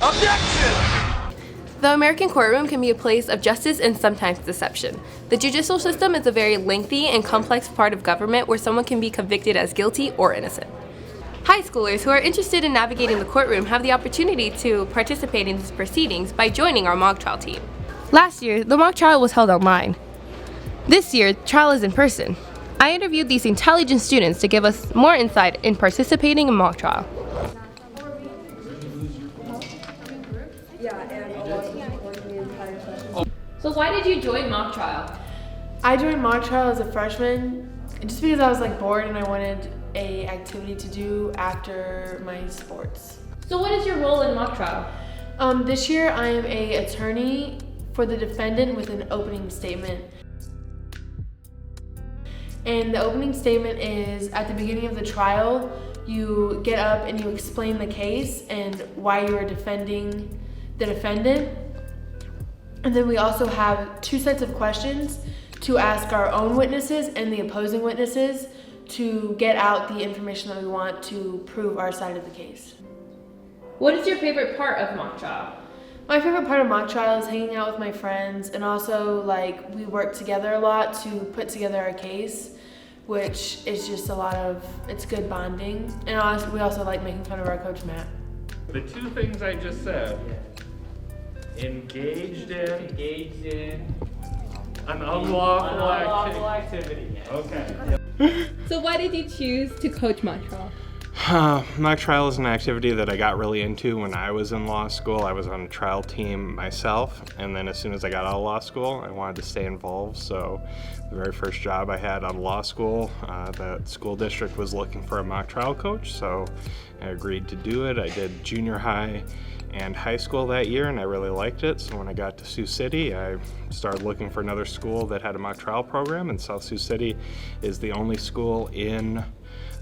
Objection! The American courtroom can be a place of justice and sometimes deception. The judicial system is a very lengthy and complex part of government where someone can be convicted as guilty or innocent. High schoolers who are interested in navigating the courtroom have the opportunity to participate in these proceedings by joining our mock trial team. Last year, the mock trial was held online. This year, the trial is in person. I interviewed these intelligent students to give us more insight in participating in mock trial. So why did you join mock trial? I joined mock trial as a freshman just because I was bored and I wanted a activity to do after my sports. So what is your role in mock trial? This year I am an attorney for the defendant with an opening statement. And the opening statement is at the beginning of the trial, you get up and you explain the case and why you are defending the defendant. And then we also have 2 sets of questions to ask our own witnesses and the opposing witnesses to get out the information that we want to prove our side of the case. What is your favorite part of mock trial? My favorite part of mock trial is hanging out with my friends, and also we work together a lot to put together our case, which is just it's good bonding. And we also like making fun of our coach Matt. The 2 things I just said. Engaged in an unlawful activity. Okay. So why did you choose to coach mock trial? Mock trial is an activity that I got really into when I was in law school. I was on a trial team myself, and then as soon as I got out of law school, I wanted to stay involved. So the very first job I had out of law school, the school district was looking for a mock trial coach, so I agreed to do it. I did junior high and high school that year, and I really liked it. So when I got to Sioux City, I started looking for another school that had a mock trial program, and South Sioux City is the only school in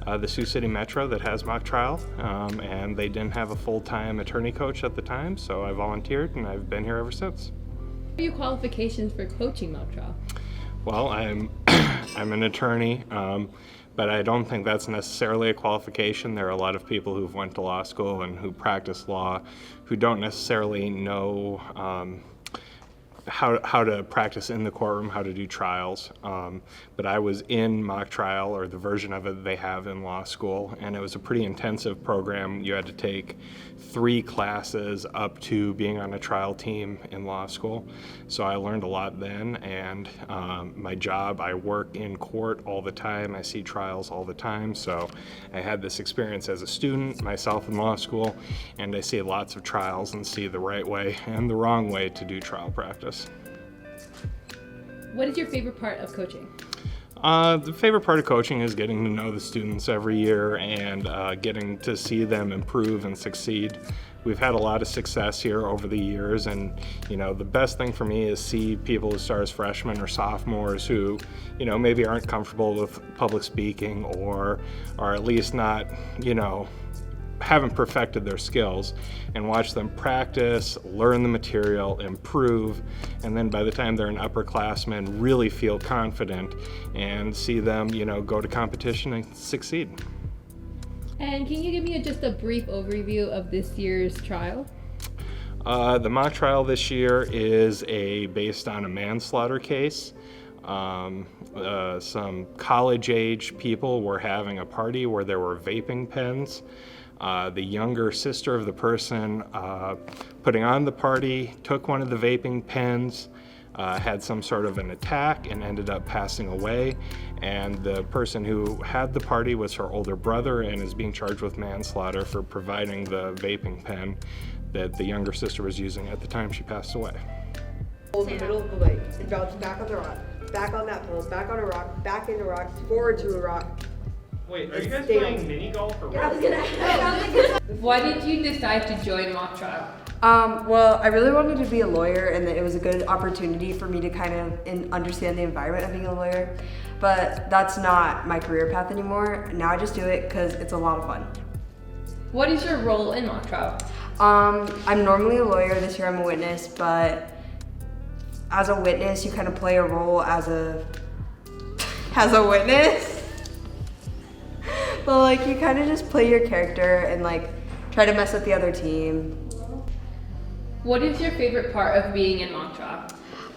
the Sioux City Metro that has mock trial, and they didn't have a full-time attorney coach at the time, so I volunteered and I've been here ever since. What are your qualifications for coaching mock trial? Well, I'm an attorney, but I don't think that's necessarily a qualification. There are a lot of people who've went to law school and who practice law who don't necessarily know how to practice in the courtroom, how to do trials. But I was in mock trial, or the version of it they have in law school, and it was a pretty intensive program. You had to take 3 classes up to being on a trial team in law school. So I learned a lot then, and my job, I work in court all the time. I see trials all the time. So I had this experience as a student, myself in law school, and I see lots of trials and see the right way and the wrong way to do trial practice. What is your favorite part of coaching? The favorite part of coaching is getting to know the students every year and getting to see them improve and succeed. We've had a lot of success here over the years, and the best thing for me is see people who start as freshmen or sophomores who maybe aren't comfortable with public speaking or are at least not haven't perfected their skills, and watch them practice, learn the material, improve, and then by the time they're an upperclassman, really feel confident and see them, go to competition and succeed. And can you give me just a brief overview of this year's trial? The mock trial this year is based on a manslaughter case. Some college-age people were having a party where there were vaping pens. The younger sister of the person putting on the party took one of the vaping pens, had some sort of an attack, and ended up passing away. And the person who had the party was her older brother and is being charged with manslaughter for providing the vaping pen that the younger sister was using at the time she passed away. Hold the middle of the leg and bounce back on the rock, back on that pillow, back on a rock, back into a rock, forward to a rock. Wait, are you guys playing mini golf or what? I was gonna Why did you decide to join mock trial? Well, I really wanted to be a lawyer, and it was a good opportunity for me to kind of understand the environment of being a lawyer. But that's not my career path anymore. Now I just do it because it's a lot of fun. What is your role in mock trial? I'm normally a lawyer. This year I'm a witness, but as a witness, you kind of play a role as a witness. But you kind of just play your character and try to mess with the other team. What is your favorite part of being in mock trial?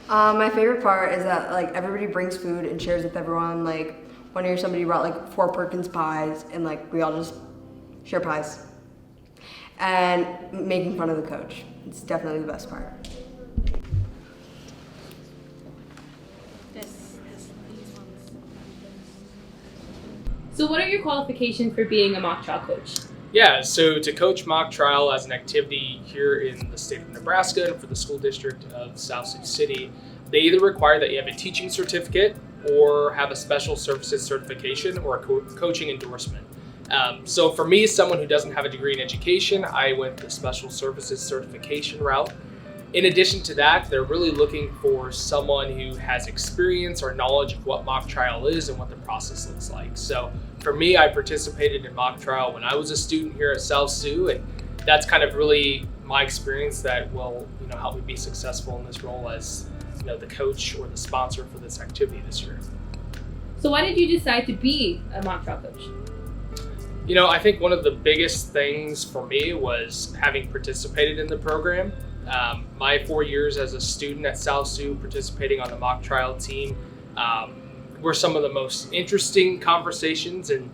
My favorite part is that like everybody brings food and shares with everyone. Like one year somebody brought like 4 Perkins pies and like we all just share pies. And making fun of the coach. It's definitely the best part. So what are your qualifications for being a mock trial coach? Yeah, so to coach mock trial as an activity here in the state of Nebraska and for the school district of South Sioux City, they either require that you have a teaching certificate or have a special services certification or a coaching endorsement. So for me, someone who doesn't have a degree in education, I went the special services certification route. In addition to that, they're really looking for someone who has experience or knowledge of what mock trial is and what the process looks like. So for me, I participated in mock trial when I was a student here at South Sioux, and that's kind of really my experience that will, help me be successful in this role as, the coach or the sponsor for this activity this year. So why did you decide to be a mock trial coach? I think one of the biggest things for me was having participated in the program. My 4 years as a student at South Sioux participating on the mock trial team were some of the most interesting conversations and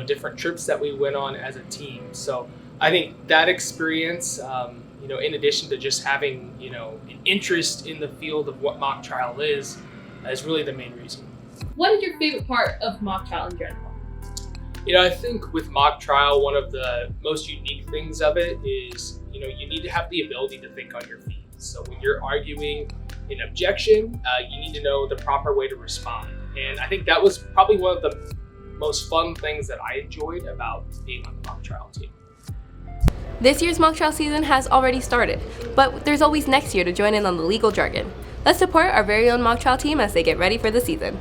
different trips that we went on as a team. So I think that experience, in addition to just having, an interest in the field of what mock trial is really the main reason. What is your favorite part of mock trial in general? I think with mock trial, one of the most unique things of it is, you need to have the ability to think on your feet. So when you're arguing an objection, you need to know the proper way to respond. And I think that was probably one of the most fun things that I enjoyed about being on the mock trial team. This year's mock trial season has already started, but there's always next year to join in on the legal jargon. Let's support our very own mock trial team as they get ready for the season.